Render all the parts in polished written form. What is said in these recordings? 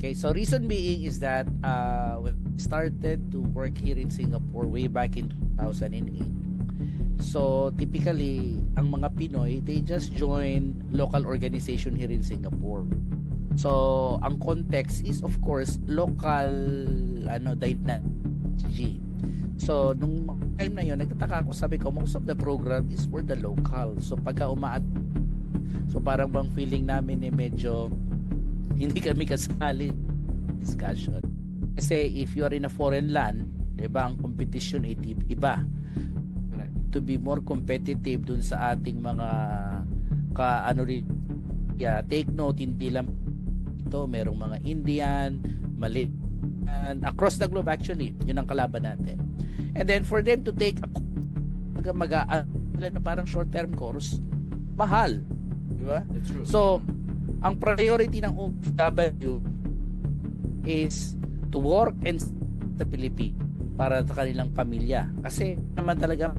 Okay, so reason being is that when I started to work here in Singapore way back in 2008. So typically, ang mga Pinoy, they just join local organization here in Singapore. So ang context is of course local dynasty. So nung time na yon, nagtataka ako, sabi ko most of the program is for the local. So pagka umaat, so parang bang feeling namin medyo hindi kami kasali discussion. Kasi if you are in a foreign land, 'di ba, ang competition ay iba. To be more competitive dun sa ating mga take note, hindi lang ito, merong mga Indian, Malay, and across the globe actually, yun ang kalaban natin. And then for them to take parang short term course, mahal, di ba? So ang priority ng OFW is to work and sa Philippines para sa kanilang pamilya, kasi naman talaga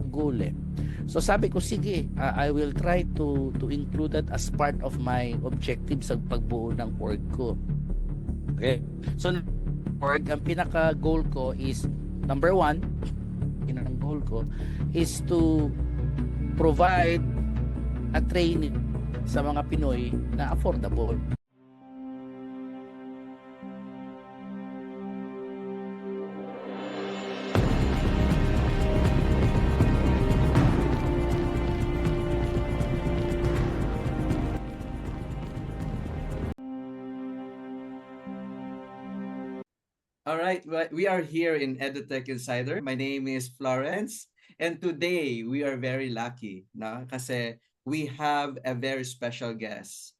goal eh. So sabi ko, sige, I will try to include that as part of my objective sa pagbuo ng org ko. Okay. So org, ang pinaka goal ko is number one, ang goal ko is to provide a training sa mga Pinoy na affordable. All right, we are here in EduTech Insider. My name is Florence, and today we are very lucky, na? Kasi we have a very special guest.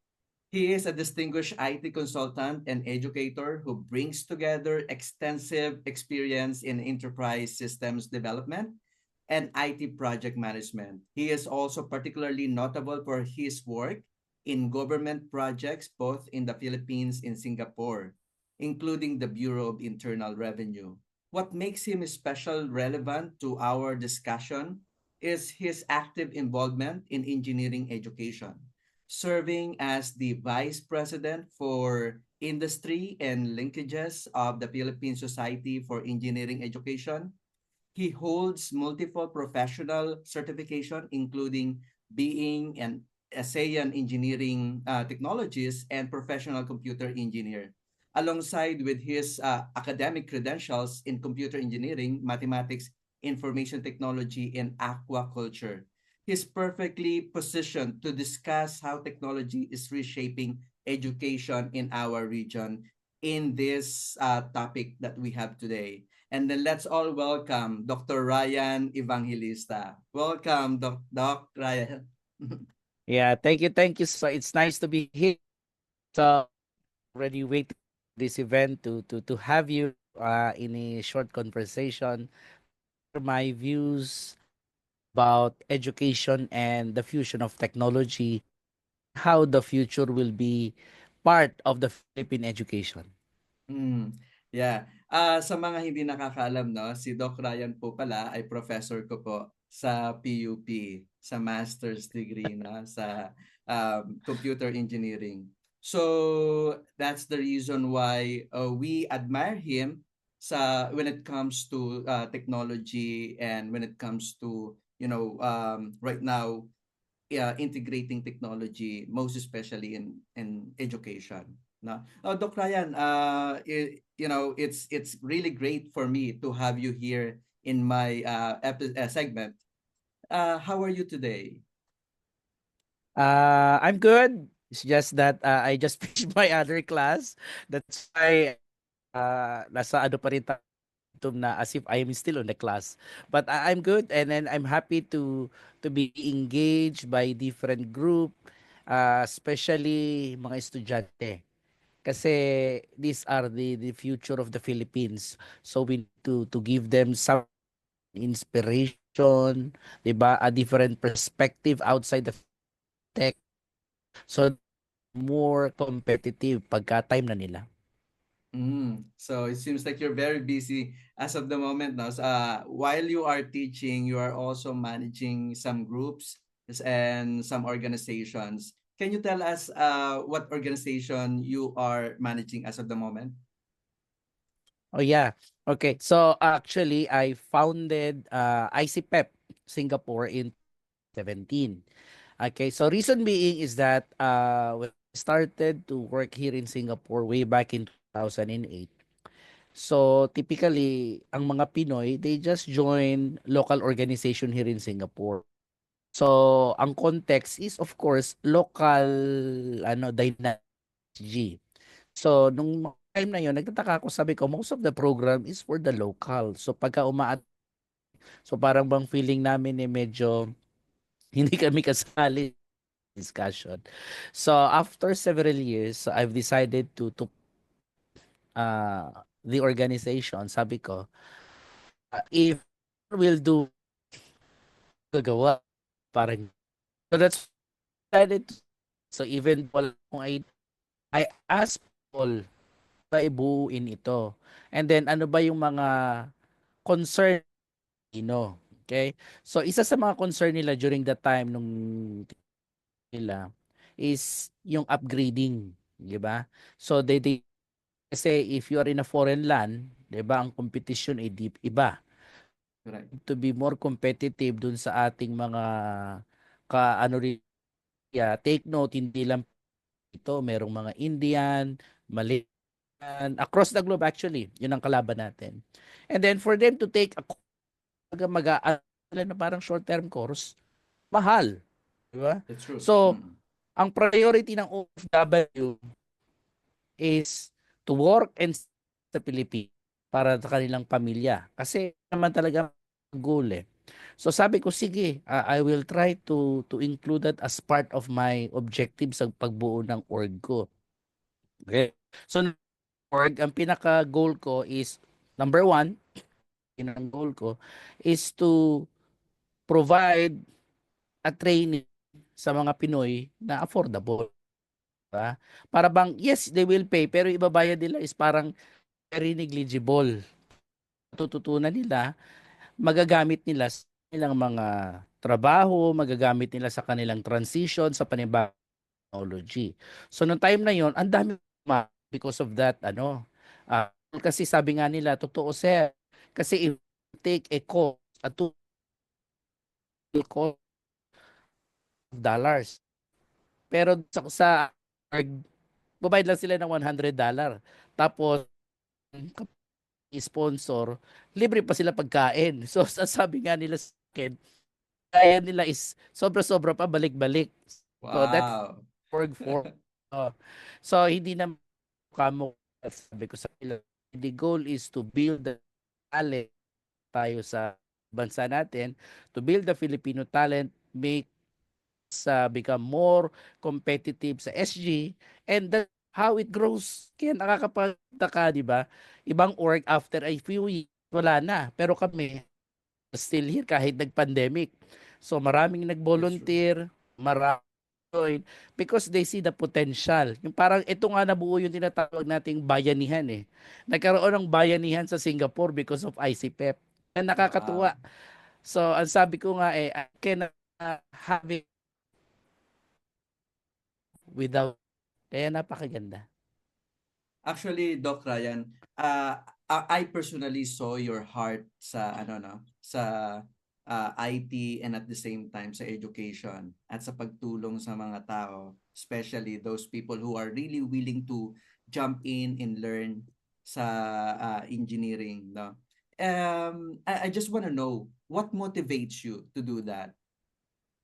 He is a distinguished IT consultant and educator who brings together extensive experience in enterprise systems development and IT project management. He is also particularly notable for his work in government projects both in the Philippines and Singapore, including the Bureau of Internal Revenue. What makes him especially relevant to our discussion is his active involvement in engineering education, serving as the Vice President for Industry and Linkages of the Philippine Society for Engineering Education. He holds multiple professional certification, including being an ASEAN engineering technologist and professional computer engineer, alongside with his academic credentials in computer engineering, mathematics, information technology, and aquaculture. He's perfectly positioned to discuss how technology is reshaping education in our region in this topic that we have today. And then let's all welcome Dr. Ryan Evangelista. Welcome, Doc Ryan. Yeah, thank you, thank you. So it's nice to be here. So already waiting this event to have you in a short conversation, my views about education and the fusion of technology, how the future will be part of the Philippine education. Mm, yeah. Sa mga hindi nakakaalam, no, si Doc Ryan po pala ay professor ko po sa PUP, sa master's degree na sa computer engineering. So that's the reason why we admire him when it comes to technology, and when it comes to right now integrating technology, most especially in education. No? Doc Ryan, it's really great for me to have you here in my segment. How are you today? I'm good. It's just that I just finished my other class. That's why nasa ano pa rin na as if I am still on the class. But I'm good, and then I'm happy to be engaged by different group, especially mga estudyante. Kasi these are the future of the Philippines. So we need to give them some inspiration, 'di ba? A different perspective outside the tech. So more competitive pagka time na nila. So it seems like you're very busy as of the moment now. While you are teaching, you are also managing some groups and some organizations. can you tell us what organization you are managing as of the moment? Oh yeah. Okay. So actually I founded ICPEP Singapore in 17. Okay. So reason being is that when I started to work here in Singapore way back in 2008. So typically ang mga Pinoy, they just join local organization here in Singapore. So ang context is of course local dynasty. So, nung time na yun, nagtataka ako, sabi ko, most of the program is for the local. So, pagka so parang bang feeling namin medyo hindi kami kasali sa discussion. So, after several years, so I've decided to the organization, sabi ko, if we'll do gagawa, parang, so that's decided to, so even wala kung I asked people ba ibuuin ito. And then, ano ba yung mga concern okay? So isa sa mga concern nila during that time nung nila is yung upgrading, 'di ba? So they kasi if you are in a foreign land, 'di ba, ang competition ay deep iba. Right. To be more competitive dun sa ating mga ka ano rin, take note, hindi lang ito, merong mga Indian, Malaysian, across the globe actually, yun ang kalaban natin. And then for them to take na parang short-term course, mahal. Di ba? That's true. So, Mm. ang priority ng OFW is to work and sa Pilipinas para sa kanilang pamilya. Kasi naman talaga goal eh. So sabi ko, sige, I will try to include that as part of my objectives sa pagbuo ng org ko. Okay? So, org, ang pinaka-goal ko is, number one, ang goal ko is to provide a training sa mga Pinoy na affordable. Ba? Para bang, yes, they will pay, pero ibabayad nila is parang very negligible. Tututunan nila, magagamit nila sa kanilang mga trabaho, magagamit nila sa kanilang transition, sa panibagong technology. So, nung time na yon ang dami because of that, kasi sabi nga nila, totoo sir, kasi if you take a course, a two cost dollars. Pero sa babayad lang sila ng $100. Tapos, sponsor, libre pa sila pagkain. So, sabi nga nila sa akin, kaya nila is sobra-sobra pa, balik-balik. So, that's Wow. for. Uh, so, hindi na kamo, sabi ko sa nila, the goal is to build the talent tayo sa bansa natin, to build the Filipino talent, make become more competitive sa SG, and that's how it grows. Kaya nakakapagtaka, di ba? Ibang org after a few years, wala na. Pero kami, still here kahit nag-pandemic. So maraming That's true. nag-volunteer, marami join because they see the potential. Yung parang ito nga nabuo yung tinatawag nating bayanihan eh. Nagkaroon ng bayanihan sa Singapore because of ICPEP. Yan Wow. nakakatuwa. So ang sabi ko nga I cannot have it without. Kaya napakaganda. Actually, Doc Ryan, I personally saw your heart sa ano no, sa IT and at the same time sa education at sa pagtulong sa mga tao, especially those people who are really willing to jump in and learn sa engineering, no. I just want to know what motivates you to do that.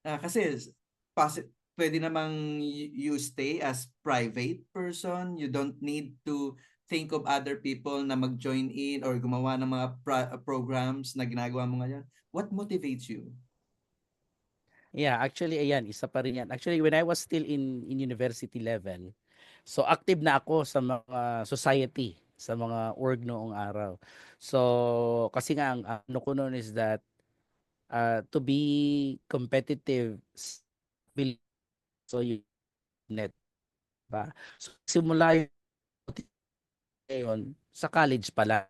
Kasi pwede namang you stay as private person. You don't need to think of other people na mag-join in or gumawa ng mga programs na ginagawa mo ngayon. What motivates you? Yeah, actually ayan, isa pa rin yan. Actually when I was still in university level, so active na ako sa mga society, sa mga org noong araw. So kasi nga ang ano ko noon is that to be competitive so you net ba? So simula yun sa college pala.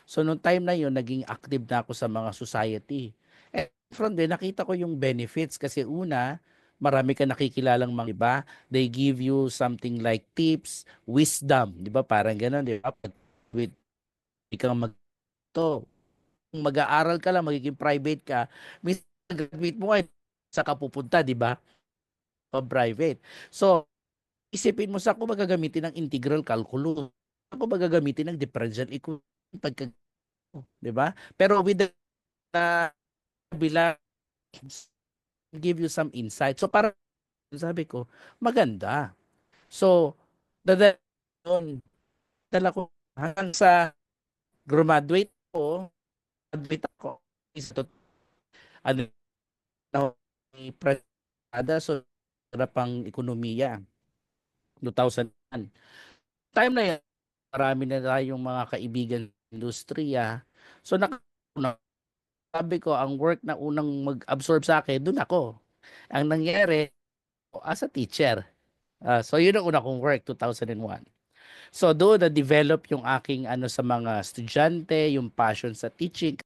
So nung time na yun naging active na ako sa mga society. And from there nakita ko yung benefits kasi una marami ka nakikilalang mga, 'di ba? They give you something like tips, wisdom, 'di ba? Parang gano'n, 'di ba? With ikaw to, kung mag-aaral ka lang, magiging private ka, minsan graduate mo ay sa ka pupunta, 'di ba? Pa-private. So, isipin mo sa ko magagamitin ng integral calculus. Ako magagamitin ng differential equation pagka, 'di ba? Pero with the bilang give you some insight. So para sabi ko, maganda. So, dada yun, dala ko hanggang sa graduate ako is to ano na Prada so pang ekonomiya 2000. Time na yan, marami na tayong mga kaibigan sa industriya. So sabi ko, ang work na unang mag-absorb sa akin, doon ako. Ang nangyari, as a teacher. So yun ang una kong work, 2001. So doon na-develop yung aking ano sa mga estudyante, yung passion sa teaching.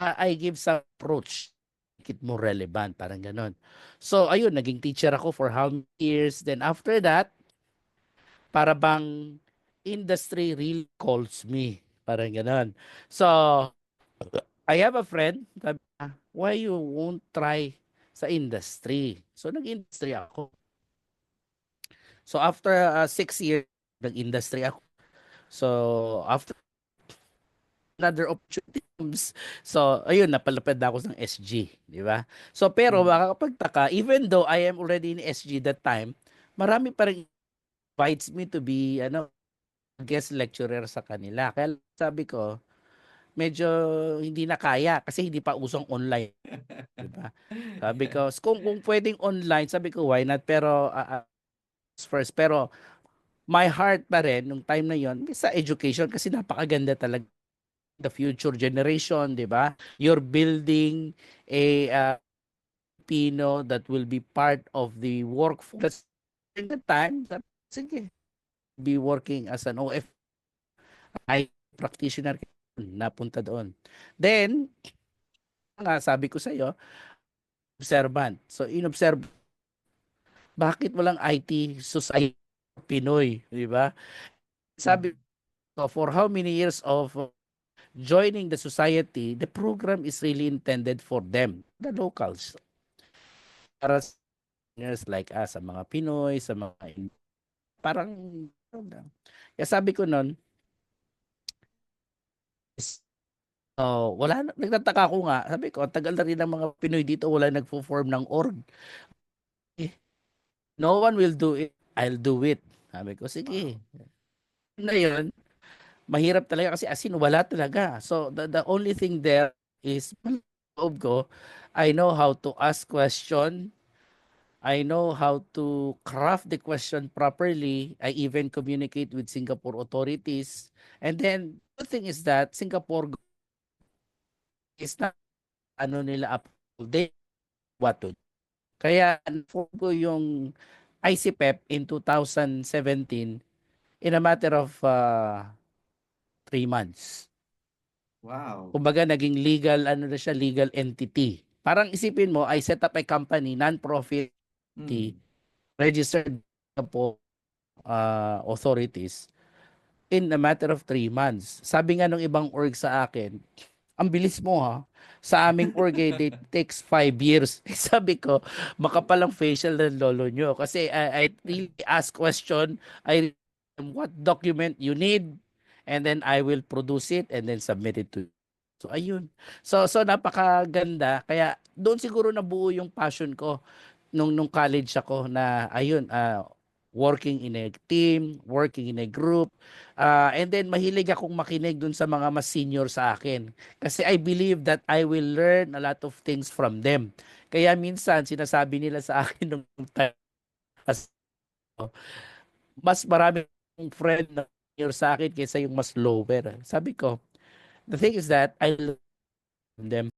I give some approach, make it more relevant, parang ganon. So ayun, naging teacher ako for how many years. Then after that, para bang industry really calls me. Parang ganon. So, I have a friend, sabi niya, why you won't try sa industry? So, nag-industry ako. So, after 6 years, nag-industry ako. So, after another opportunity comes, so, ayun, napalapad na ako ng SG, di ba? So, pero Mhm. makakapagtaka, even though I am already in SG that time, marami pa rin invites me to be, guest lecturer sa kanila. Kaya sabi ko, medyo hindi na kaya kasi hindi pa usong online, 'di ba? Sabi ko, kung pwedeng online, sabi ko why not? Pero first, pero my heart pa rin nung time na 'yon sa education kasi napakaganda talaga the future generation, 'di ba? You're building a Pino that will be part of the workforce. In the time, sabi, sige, be working as an OF I practitioner napunta doon. Then, nga sabi ko sa iyo, observant. So inobserve bakit walang IT society Pinoy, di ba? Sabi Mhm. ko for how many years of joining the society, the program is really intended for them, the locals. Para sa seniors like us, sa mga Pinoy, sa mga parang kaya sabi ko noon, wala nagtataka ko nga, sabi ko, ang tagal na rin ng mga Pinoy dito, wala nagfo-form ng org. Eh, no one will do it, I'll do it. Sabi ko, sige. Wow. Na yun, mahirap talaga kasi as in wala talaga. So the only thing there is loob ko, I know how to ask question, I know how to craft the question properly. I even communicate with Singapore authorities. And then the thing is that Singapore is not ano nila up they what to. Kaya form ko yung ICPEP in 2017 in a matter of 3 months. Wow. Kumbaga naging legal ano na siya, legal entity. Parang isipin mo, I set up a company, non-profit entity, Mhm. registered po authorities in a matter of 3 months. Sabi nga nung ibang org sa akin, ang bilis mo ha. Sa aming org, it takes 5 years. Sabi ko, makapalang facial ng lolo nyo. Kasi I really ask question, I what document you need, and then I will produce it and then submit it to you. So ayun. So napakaganda. Kaya doon siguro nabuo yung passion ko nung college ako na ayun, working in a team, working in a group. And then mahilig akong makinig dun sa mga mas senior sa akin. Kasi I believe that I will learn a lot of things from them. Kaya minsan sinasabi nila sa akin nung time, mas marami akong friend na senior sa akin kaysa yung mas lower. Sabi ko, the thing is that I learn from them.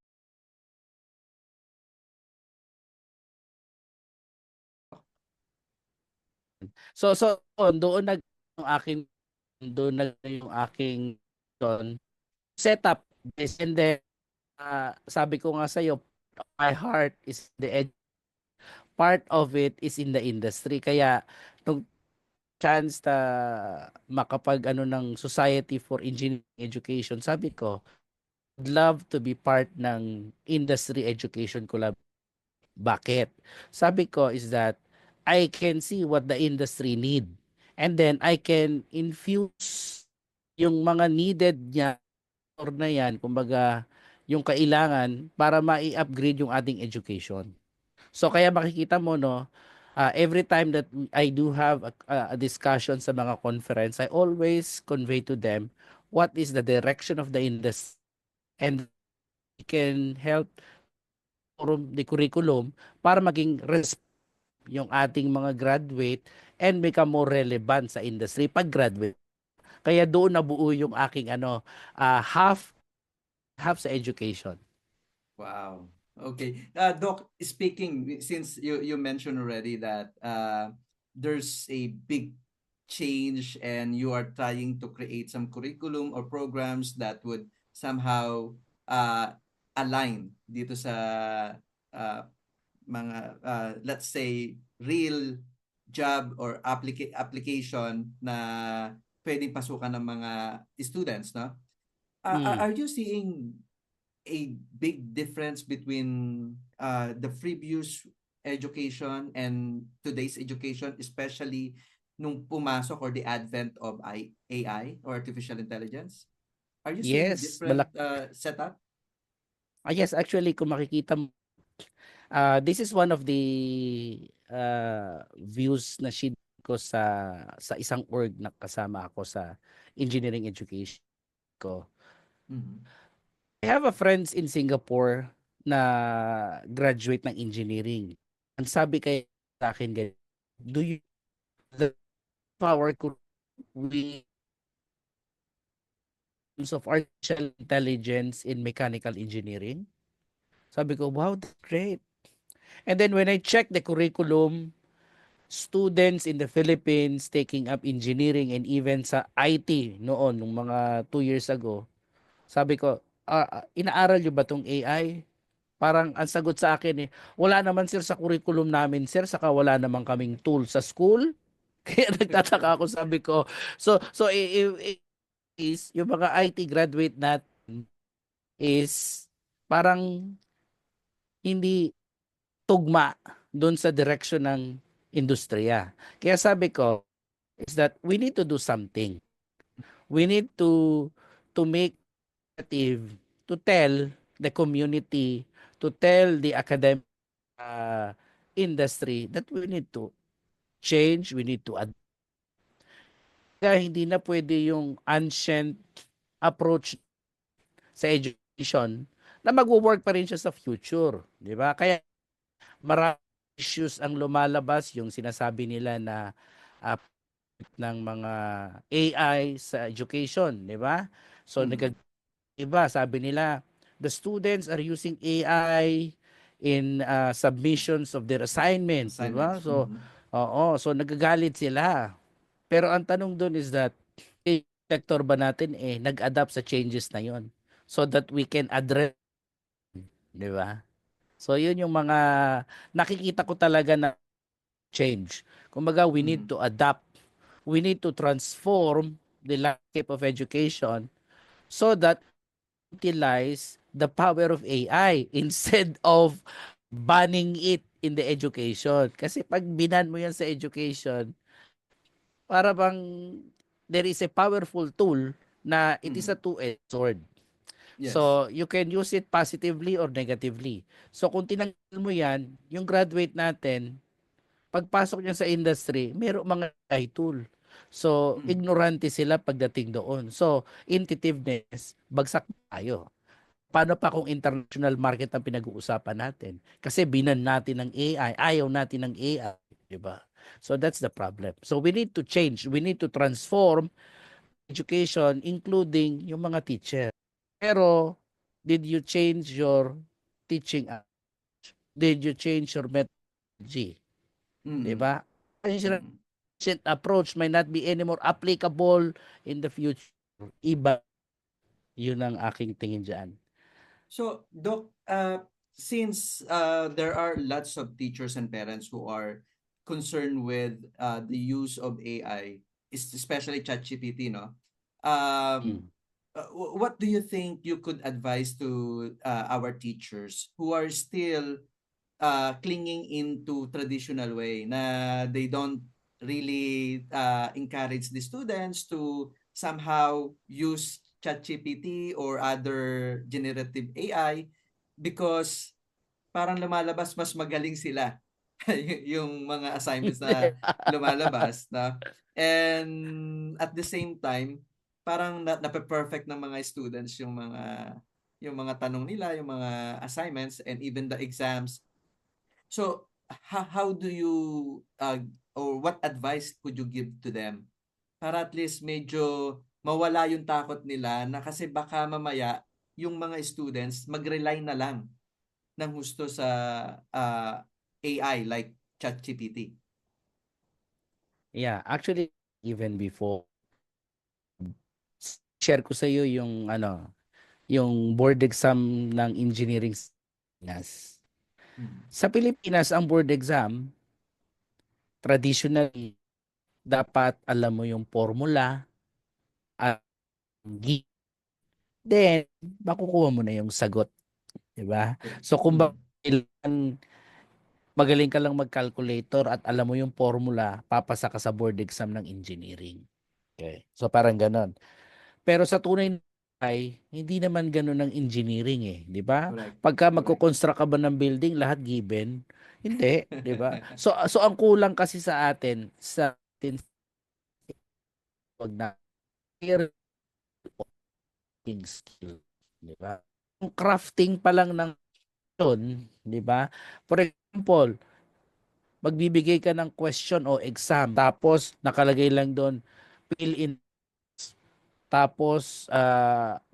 So doon nag yung aking doon na yung aking doon setup this and then sabi ko nga sa iyo my heart is the edge part of it is in the industry. Kaya nung chance na makapag ano ng Society for Engineering Education, sabi ko, I'd love to be part ng industry education collab. Bakit? Sabi ko is that I can see what the industry need, and then I can infuse yung mga needed niya or na yan, kumbaga yung kailangan para mai-upgrade yung ating education. So kaya makikita mo no, every time that I do have a discussion sa mga conference, I always convey to them what is the direction of the industry, and we can help form the curriculum para maging yung ating mga graduate and become more relevant sa industry pag graduate. Kaya doon nabuo yung aking half sa education. Wow. Okay. Doc, speaking, since you mentioned already that there's a big change and you are trying to create some curriculum or programs that would somehow uh, align dito sa uh, mga let's say real job or application na pwedeng pasukan ng mga students, no? Mm. Are you seeing a big difference between the previous education and today's education, especially nung pumasok or the advent of AI or artificial intelligence? Are you seeing Yes, different setup? yes, actually kung makikita mo, this is one of the views na share ko sa isang org na kasama ako sa engineering education ko. Mhm. I have a friends in Singapore na graduate ng engineering. Ang sabi kay sa akin, do you the power we use of artificial intelligence in mechanical engineering? Sabi ko, wow, that's great. And then when I check the curriculum, students in the Philippines taking up engineering and even sa IT noon, nung mga 2 years ago, sabi ko, inaaral nyo ba tong AI? Parang ang sagot sa akin wala naman sir sa curriculum namin sir, saka wala naman kaming tool sa school. Kaya nagtataka ako, sabi ko. So is yung mga IT graduate natin is parang hindi tugma doon sa direction ng industriya. Kaya sabi ko is that we need to do something. We need to make active, to tell the community, to tell the academic industry that we need to change, we need to adapt. Kaya hindi na pwede yung ancient approach sa education na magwo-work pa rin siya sa future, di ba? Kaya marami issues ang lumalabas, yung sinasabi nila na uh, ng mga AI sa education, di ba? So Mhm. iba sabi nila the students are using AI in submissions of their assignment, di ba? Assignments. So Mhm. oo, so nagagalit sila. Pero ang tanong doon is that sector ba natin nag-adapt sa changes na 'yon so that we can address, di ba? So yun yung mga nakikita ko talaga na change. Kumbaga we need Mhm. to adapt. We need to transform the landscape of education so that utilize the power of AI instead of banning it in the education. Kasi pag binan mo yan sa education, para bang there is a powerful tool na it is a Mhm. two-edged sword. Yes. So, you can use it positively or negatively. So, kung tinanggal mo yan, yung graduate natin, pagpasok niya sa industry, mayroong mga AI tool. So, Mhm. ignorante sila pagdating doon. So, intuitiveness, bagsak tayo. Paano pa kung international market ang pinag-uusapan natin? Kasi binan natin ng AI, ayaw natin ng AI, di ba? So that's the problem. So we need to change, we need to transform education including yung mga teacher. Pero did you change your teaching approach? Did you change your methodology? Di Mhm. ba? Yung Mhm. approach may not be anymore applicable in the future. Iba, yun ang aking tingin dyan. So, Doc, since there are lots of teachers and parents who are concerned with the use of AI, especially ChatGPT, no? Um, Mm. what do you think you could advise to our teachers who are still clinging into traditional way na they don't really encourage the students to somehow use ChatGPT or other generative AI because parang lumalabas mas magaling sila yung mga assignments na lumalabas na and at the same time parang nape-perfect ng mga students yung mga tanong nila, yung mga assignments and even the exams. So, how do you or what advice could you give to them para at least medyo mawala yung takot nila na kasi baka mamaya yung mga students mag-rely na lang ng husto sa AI like ChatGPT? Yeah, actually even before share ko sa iyo yung yung board exam ng engineering sa Pilipinas. Mm. Sa Pilipinas ang board exam traditionally dapat alam mo yung formula at then makukuha mo na yung sagot, 'di ba? So kung Mm. kailangan magaling ka lang mag-calculator at alam mo yung formula, papasa ka sa board exam ng engineering. Okay. So parang ganon. Pero sa tunay na buhay, hindi naman ganon ang engineering eh, 'di ba? Correct. Pagka Correct. magko-construct ka ba ng building, lahat given? Hindi, 'di ba? So ang kulang kasi sa atin wag na crafting skill, 'di ba? Yung crafting pa lang ng yun, 'di ba? For example, magbibigay ka ng question o exam tapos nakalagay lang doon fill in tapos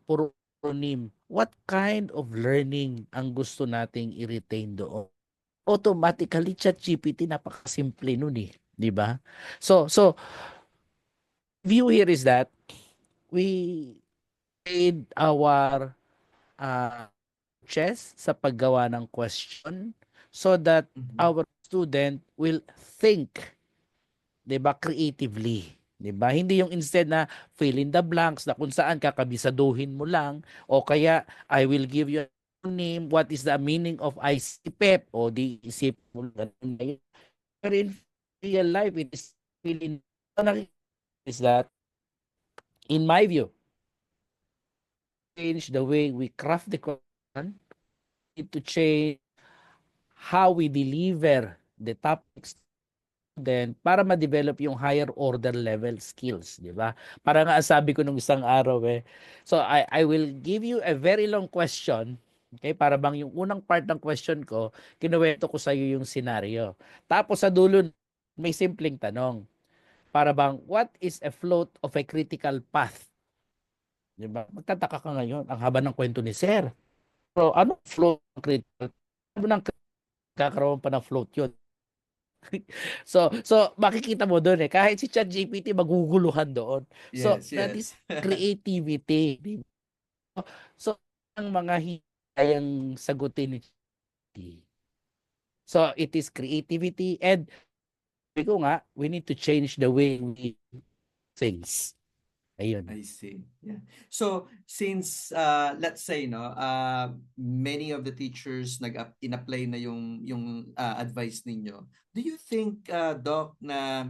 puro acronym. What kind of learning ang gusto nating i-retain doon? Automatically ChatGPT napakasimple nun eh, 'di ba? So view here is that we train our uh, chess sa paggawa ng question so that Mhm. our student will think, 'di ba, creatively. 'Di ba? Hindi yung instead na fill in the blanks na kung saan kakabisaduhin mo lang o kaya I will give you a name, what is the meaning of ICPEP o di isip mo ganun na yun. Pero in real life, it is fill in is that in my view, change the way we craft the question, need to change how we deliver the topics then para ma-develop yung higher order level skills, di ba? Para nga sabi ko nung isang araw eh. So I will give you a very long question. Okay, para bang yung unang part ng question ko, kinuwento ko sa iyo yung scenario. Tapos sa dulo may simpleng tanong. Para bang what is a float of a critical path? Di ba? Magtataka ka ngayon, ang haba ng kwento ni Sir. So ano float ng critical? Ano nang kakaroon pa ng float yun? So makikita mo doon eh, kahit si ChatGPT maguguluhan doon. So Yes, that yes. is creativity. Di ba? So ang mga kayang sagutin ni ChatGPT. So it is creativity and sabi ko nga, we need to change the way we things. Ayun. I see. Yeah. So since let's say no, many of the teachers in-apply na yung advice ninyo. Do you think Doc na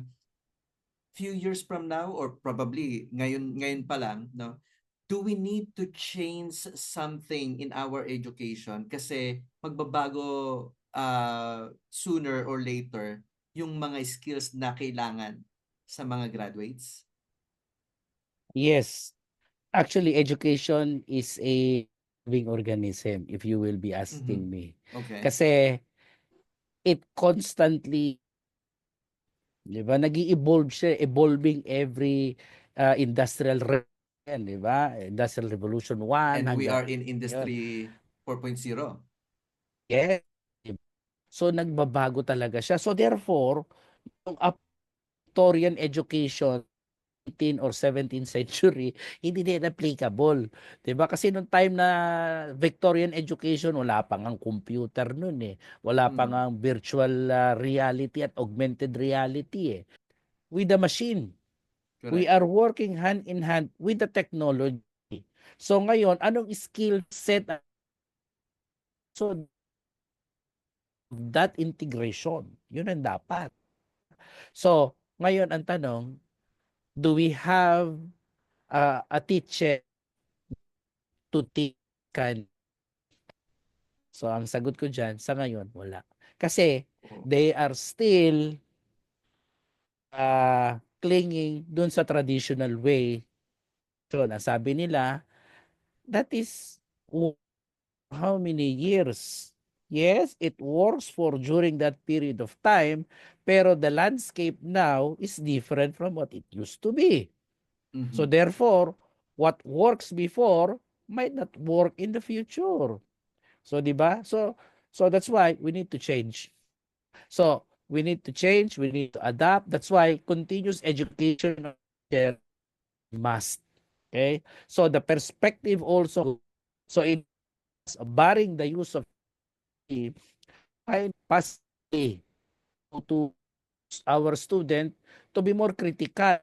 few years from now or probably ngayon pa lang no, do we need to change something in our education kasi magbabago sooner or later yung mga skills na kailangan sa mga graduates? Yes. Actually, education is a living organism if you will be Mhm. asking me. Okay. Kasi it constantly 'di ba? Nag-evolve siya, evolving every industrial revolution, 'di ba? Industrial Revolution 1 And we are hanggang in ngayon. Industry 4.0. Yes. 'Di ba? So nagbabago talaga siya. So therefore, yung Victorian education 18th or 17th century, hindi din applicable. 'Di ba? Kasi nung time na Victorian education, wala pa ngang computer noon eh. Wala pa Mm. ngang virtual reality at augmented reality eh. With the machine, we Correct. are working hand in hand with the technology. So ngayon, anong skill set so that integration? Yun ang dapat. So, ngayon ang tanong, do we have a teacher to teach? So, ang sagot ko dyan, sa ngayon, wala. Kasi, Oh. they are still clinging dun sa traditional way. So, nasabi nila, that is how many years? Yes, it works for during that period of time, pero the landscape now is different from what it used to be. So Mhm. therefore, what works before might not work in the future. So 'di ba? So that's why we need to change. So we need to change, we need to adapt. That's why continuous education must. Okay? So the perspective also, so it barring the use of find possibly to our student to be more critical.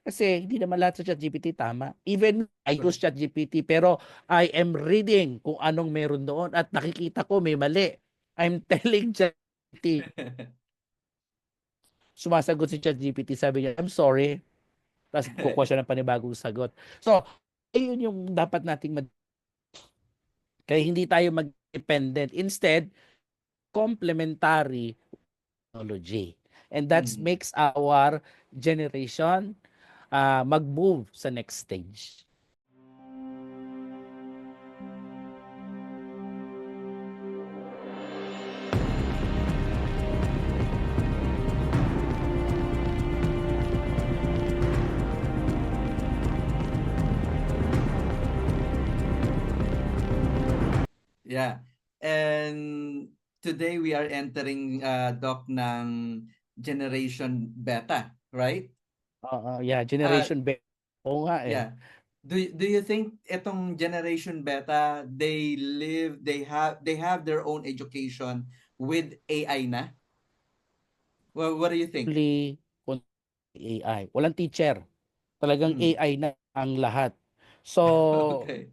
Kasi hindi naman lahat sa ChatGPT tama. Even I use Correct. ChatGPT pero I am reading kung anong meron doon at nakikita ko may mali. I'm telling ChatGPT. Sumasagot si ChatGPT, sabi niya, I'm sorry. Tapos kukuha siya ng panibagong sagot. So, ayun yung dapat nating kaya hindi tayo mag-dependent. Instead, complementary technology. And that Mm. makes our generation mag-move sa next stage. Yeah. And today we are entering Doc ng Generation Beta, right? Yeah, Uh generation B. Oo nga eh. yeah. Do you think itong Generation Beta they have their own education with AI na? Well, what do you think? Fully AI. Walang teacher. Talagang Mm. AI na ang lahat. So, Okay.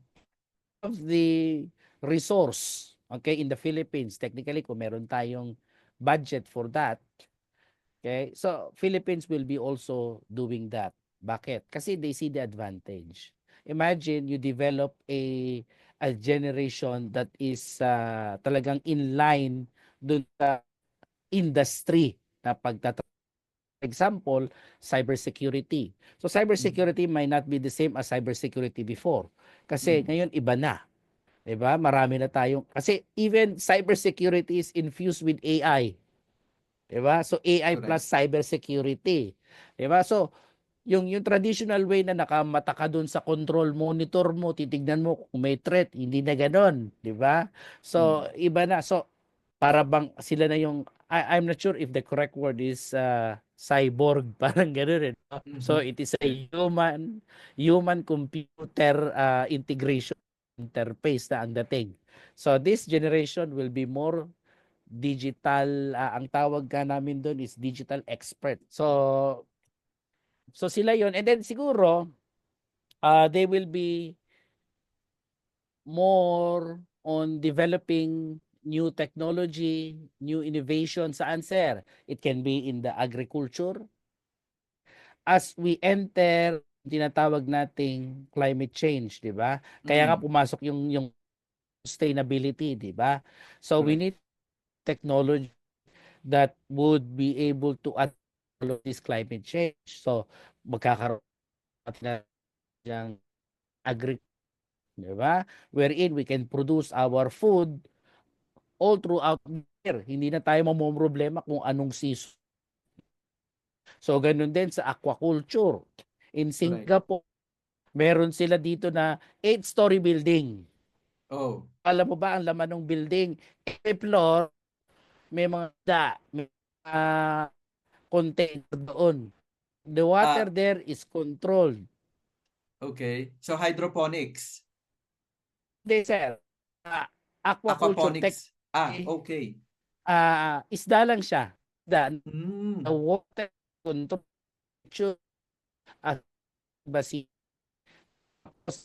of the resource, okay, in the Philippines, technically, kung meron tayong budget for that, okay, so Philippines will be also doing that. Bakit? Kasi they see the advantage. Imagine you develop a generation that is talagang in line dun sa industry na pagtatrabaho. Example, cybersecurity. So Mm. cybersecurity might not be the same as cybersecurity before. Kasi Mm. ngayon iba na. 'Di ba? Marami na tayong kasi even cybersecurity is infused with AI. 'Di ba? So AI plus Correct. cybersecurity. 'Di ba? So yung traditional way na nakamata ka doon sa control monitor mo, titignan mo kung may threat, hindi na ganoon, 'di ba? So Mm. iba na. So para bang sila na yung I'm not sure if the correct word is cyborg, parang ganoon eh. No? So Mhm. it is a human computer integration interface na ang dating. So this generation will be more digital, ang tawag ka namin doon is digital expert. So sila yon, and then siguro they will be more on developing new technology, new innovation sa answer. It can be in the agriculture. As we enter tinatawag nating climate change, 'di ba? Kaya nga Mm. pumasok yung sustainability, 'di ba? So we Correct. need technology that would be able to address this climate change. So magkakaroon na ng agriculture, 'di ba? Wherein we can produce our food all throughout the year. Hindi na tayo mamomroblema kung anong season. So ganun din sa aquaculture. In Correct. Singapore, meron sila dito na 8-story building. Oh. Alam mo ba ang laman ng building? Every floor, may mga may mga container doon. The water Ah, there is controlled. okay. So hydroponics, They sir, ah, aquaculture aquaponics. Ah, technically, okay. isda lang siya. The Mm. water control as basi.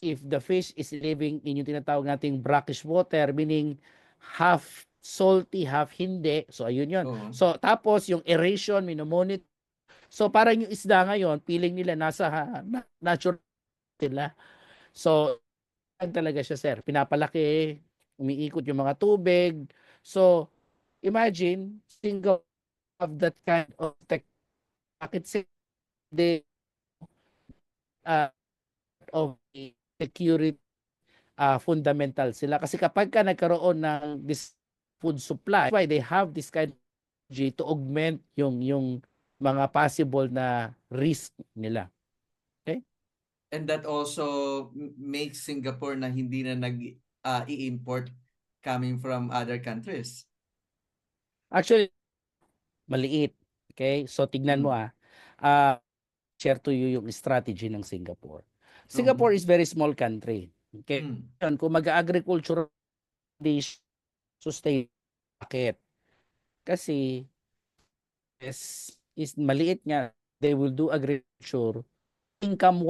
If the fish is living in yung tinatawag nating brackish water, meaning half salty, half hindi. So, ayun yun. Oo. So, tapos yung aeration, minomonit. So, parang yung isda ngayon, feeling nila nasa natural nila. So, yan talaga siya, sir. Pinapalaki, umiikot yung mga tubig. So, imagine, single of that kind of tech, bakit they uh, of the security fundamental sila. Kasi kapag ka nagkaroon ng this food supply, why they have this kind of strategy to augment yung mga possible na risk nila. Okay? And that also makes Singapore na hindi na i-import coming from other countries. Actually, maliit. Okay? So, tignan mo Mm. uh, share to you yung strategy ng Singapore. Oo. Singapore is very small country. Okay? Mm. Yan, kung mag-agriculture dish, sustain market. Kasi, is maliit nga, they will do agriculture, income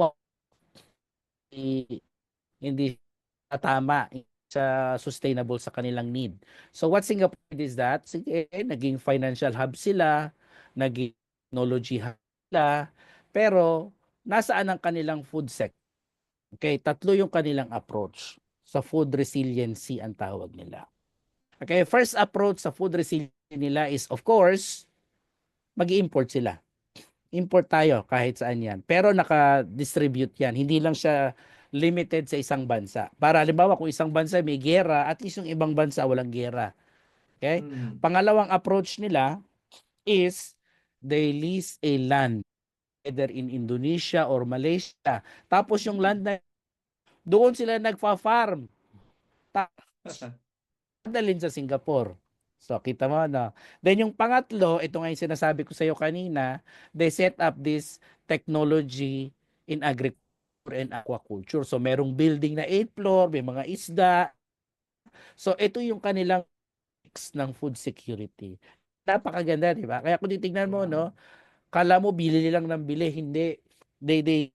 hindi tama sa sustainable sa kanilang need. So what Singapore did is that, sige, naging financial hub sila, naging technology hub sila, pero nasaan ang kanilang food sector? Okay, tatlo yung kanilang approach. Sa food resiliency ang tawag nila. Okay, first approach sa food resiliency nila is of course, mag-import sila. Import tayo kahit saan yan. Pero naka-distribute yan. Hindi lang siya limited sa isang bansa. Para halimbawa kung isang bansa may gera, at least yung ibang bansa walang gera. Okay? Mm. Pangalawang approach nila is they lease a land either in Indonesia or Malaysia. Tapos yung land na doon sila nagfa-farm. Dalhin sa Singapore. So, kita mo, no? Then, yung pangatlo, ito nga yung sinasabi ko sa iyo kanina, they set up this technology in agriculture and aquaculture. So, merong building na 8th floor, may mga isda. So, ito yung kanilang mix ng food security. Napakaganda, di ba? Kaya kung titignan mo, Wow. no, kala mo bili lang ng bili, hindi. They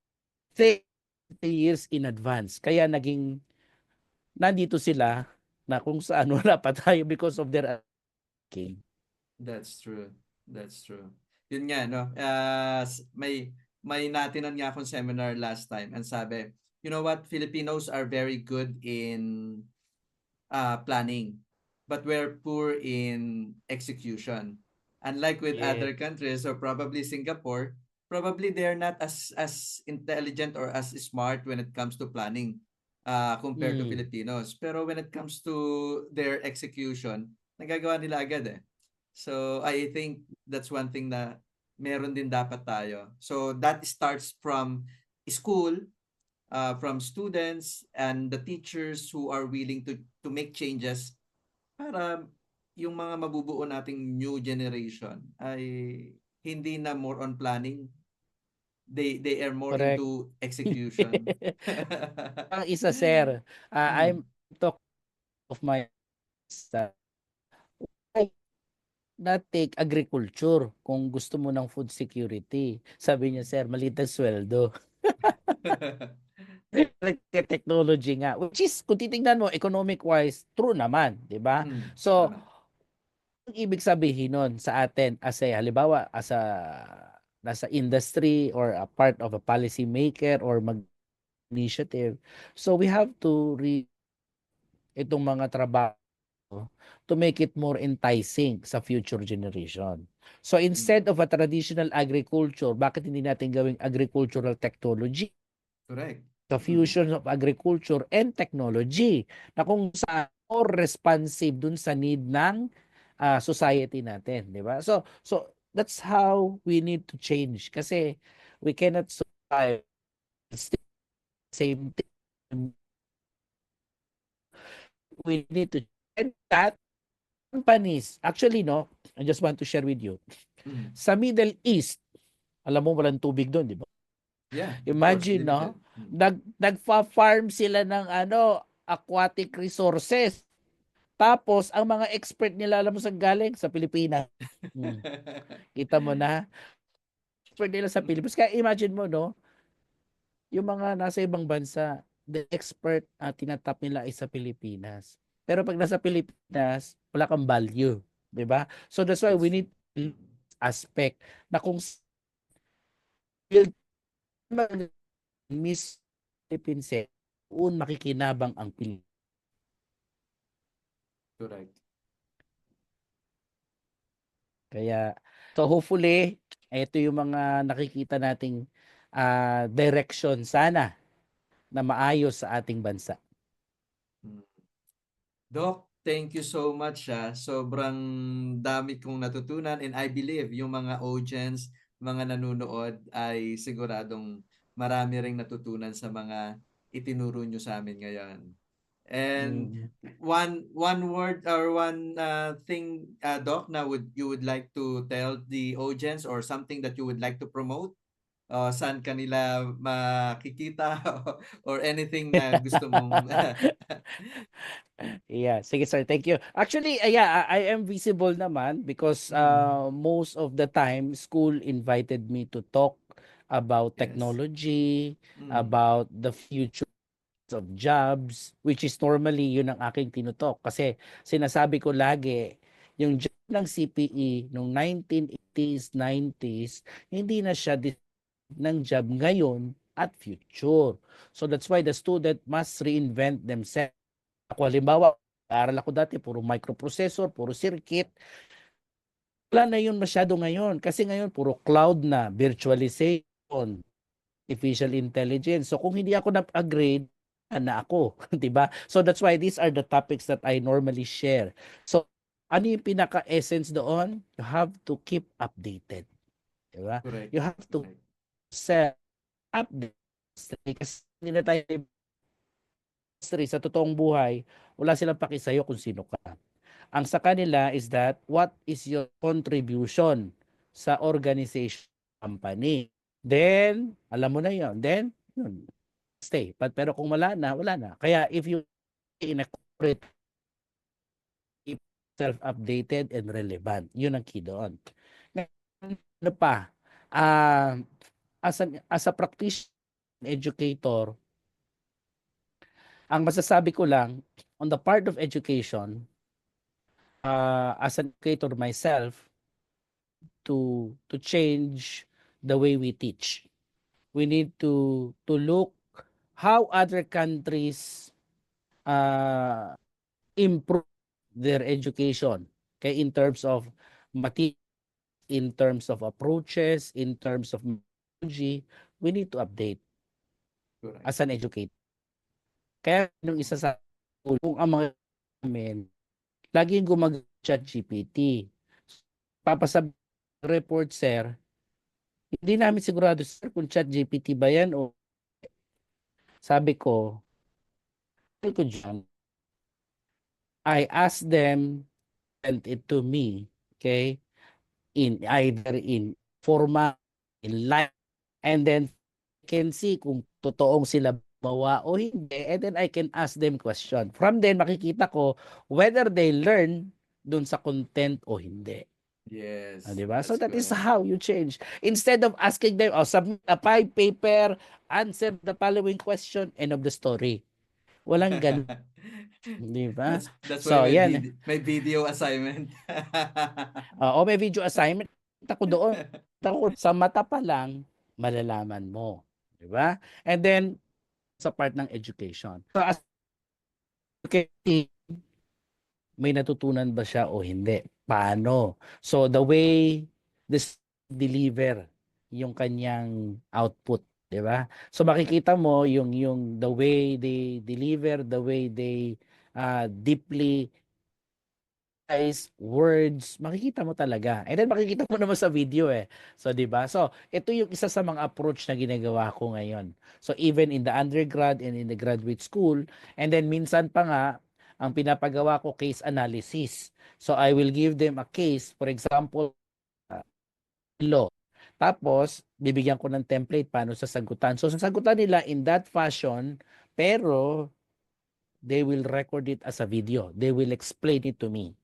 say 3 years in advance. Kaya naging nandito sila na kung saan wala pa tayo because of their king. That's true. That's true. Yun nga, no? May natinan nga akong seminar last time and sabi, you know what? Filipinos are very good in planning, but we're poor in execution. Unlike with Yeah. other countries, or probably Singapore, probably they're not as intelligent or as smart when it comes to planning compared to Mm, Filipinos. Pero when it comes to their execution, nagagawa nila agad eh. So I think that's one thing na meron din dapat tayo. So that starts from school, from students and the teachers who are willing to make changes para yung mga mabubuo nating new generation ay hindi na more on planning, they are more correct. into execution. Ang isa, sir, I'm Mm. talk of my sa why not take agriculture kung gusto mo ng food security. Sabi niya, sir, maliit ang sweldo. Technology nga. Which is, kung titingnan mo, economic-wise, true naman, di ba? So, Tama. ang ibig sabihin nun sa atin as a, halimbawa, as a nasa industry or a part of a policy maker or mag initiative. So we have to itong mga trabaho to make it more enticing sa future generation. So Mm. instead of a traditional agriculture, bakit hindi natin gawing agricultural technology? Correct. The Mm. fusion of agriculture and technology na kung saan more responsive dun sa need ng society natin, di ba? So that's how we need to change kasi we cannot survive same thing. We need to and that companies actually no, I just want to share with you. Mm. Sa Middle East, Alam mo walang tubig doon, di ba? Yeah, of course, Imagine, limited. no? Nagfa-farm sila ng aquatic resources. Tapos, ang mga expert nila, alam mo saan galing? Sa Pilipinas. Hmm. Kita mo na? Expert nila sa Pilipinas. Kaya imagine mo, no? Yung mga nasa ibang bansa, the expert tinatap nila ay sa Pilipinas. Pero pag nasa Pilipinas, wala kang value. Di ba? So that's why we That's need aspect na kung Miss Philippines, doon makikinabang ang Pilipinas. correct. Kaya, so hopefully, ito yung mga nakikita nating direction sana na maayos sa ating bansa. Mm. Doc, thank you so much. Sobrang dami kong natutunan and I believe yung mga audience, mga nanonood ay siguradong marami ring natutunan sa mga itinuro nyo sa amin ngayon. And Mm. one word or one thing, Doc, na you would like to tell the audience or something that you would like to promote? Saan kanila makikita or anything na gusto mong Yeah, sige sir, thank you. Actually, yeah, I am visible naman because Mm, most of the time school invited me to talk about yes. technology, Mm, about the future of jobs, which is normally yun ang aking tinutok. Kasi sinasabi ko lagi, yung job ng CPE noong 1980s, 90s, hindi na siya ng job ngayon at future. So that's why the student must reinvent themselves. Ako halimbawa, aral ako dati, puro microprocessor, puro circuit. Wala na yun masyado ngayon. Kasi ngayon, puro cloud na, virtualization, artificial intelligence. So kung hindi ako na-upgrade, na ako, 'di ba? So that's why these are the topics that I normally share. So ano yung pinaka-essence doon? You have to keep updated, 'di ba? correct. You have to Correct. set update kasi hindi na tayo industry sa totoong buhay, wala silang paki sa'yo kung sino ka. Ang sa kanila is that what is your contribution sa organization company. Then, alam mo na 'yon. Then, yun, stay. Pero kung wala na, wala na. Kaya if you in a corporate, keep self-updated and relevant. Yun ang key doon. Ano pa? Ah, as a practitioner, educator, ang masasabi ko lang, on the part of education, as an educator myself, to change the way we teach. We need to look how other countries improve their education. Okay, in terms of material, in terms of approaches, in terms of methodology, we need to update Correct. as an educator. Kaya yung isa sa kung ang mga namin, laging chat GPT. Papasabi report, sir, hindi namin sigurado, sir, kung chat GPT ba yan o sabi ko dyan, I ask them, send it to me, okay, in either in format, in line, and then can see kung totoong sila bawa o hindi, and then I can ask them question. From then, makikita ko whether they learn dun sa content o hindi. Yes, Di ba? So that's that is correct. how you change. Instead of asking them, submit a 5-paper, answer the following question, end of the story. Walang ganun. Di ba? That's why So, yan. may video assignment. O may video assignment. Ako doon. Ako, sa mata pa lang, malalaman mo. Di ba? And then, sa part ng education. So, as educating, may natutunan ba siya o hindi? Paano? So, the way this deliver yung kanyang output, 'di ba? So makikita mo yung the way they deliver, the way they deeply words, makikita mo talaga. And then makikita mo naman sa video eh. So 'di ba? So ito yung isa sa mga approach na ginagawa ko ngayon. So even in the undergrad and in the graduate school, and then minsan pa nga ang pinapagawa ko case analysis. So I will give them a case, for example, law. Tapos, bibigyan ko ng template paano sasagutan. So, sasagutan nila in that fashion, pero they will record it as a video. They will explain it to me.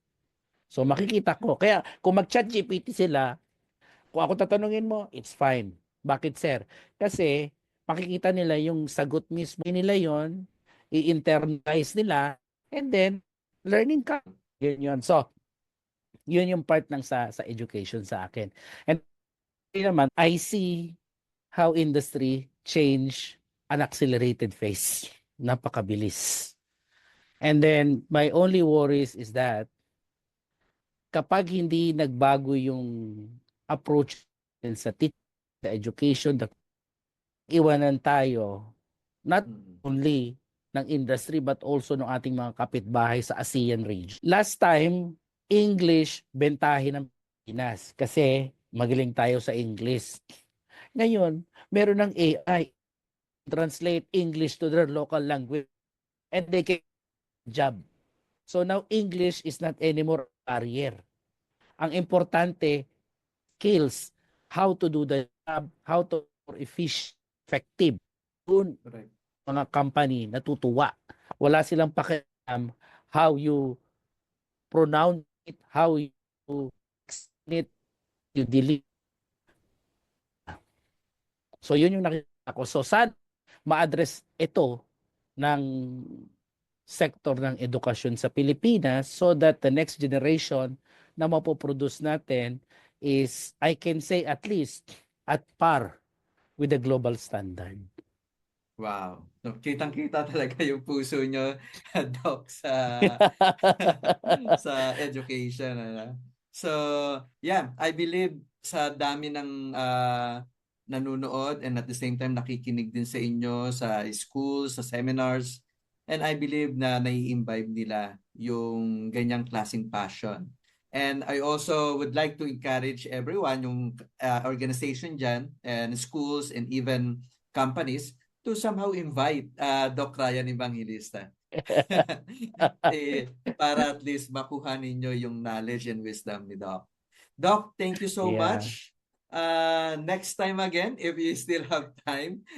So, makikita ko. Kaya, kung mag-chat GPT sila, kung ako tatanungin mo, it's fine. Bakit, sir? Kasi, makikita nila yung sagot mismo nila yon, i-internalize nila, and then, learning ka. Yun yun. So, yun yung part ng sa education sa akin. And naman, I see how industry change an accelerated phase. Napakabilis. And then, my only worries is that kapag hindi nagbago yung approach din sa teaching, the education, iwanan tayo, not Mm. only ng industry but also ng ating mga kapitbahay sa ASEAN region. Last time, English bentahin ng Pilipinas kasi magaling tayo sa English. Ngayon, meron ng AI translate English to their local language and they can job. So now English is not anymore a barrier. Ang importante, skills, how to do the job, how to be more efficient, effective. Doon Correct. mga company natutuwa. Wala silang pakialam how you pronounce it, how you explain it, you deliver. So yun yung nakita ko. So sana ma-address ito ng sector ng edukasyon sa Pilipinas so that the next generation na mapoproduce natin is, I can say at least, at par with the global standard. Wow. No, kitang-kita talaga yung puso nyo, Doc, sa education. Ano? So, yeah, I believe sa dami ng nanonood and at the same time nakikinig din sa inyo sa schools, sa seminars, and I believe na nai-imbibe nila yung ganyang klaseng passion. And I also would like to encourage everyone, yung organization dyan, and schools, and even companies, to somehow invite Doc Ryan Evangelista. Para at least makuha ninyo yung knowledge and wisdom ni Doc. Doc, thank you so Yeah. much. Next time again, if you still have time.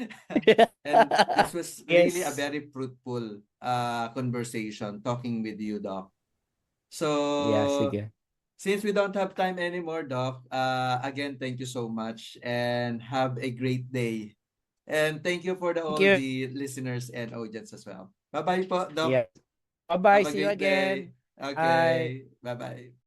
And this was really a Yes. very fruitful conversation talking with you, Doc. Yeah, So, sige. since we don't have time anymore, Doc, again, thank you so much and have a great day. And thank you for Thank all you. the listeners and audience as well. Bye-bye po, Doc. Yeah. Bye-bye. Have a See you great day. again. Bye. Okay. Bye-bye.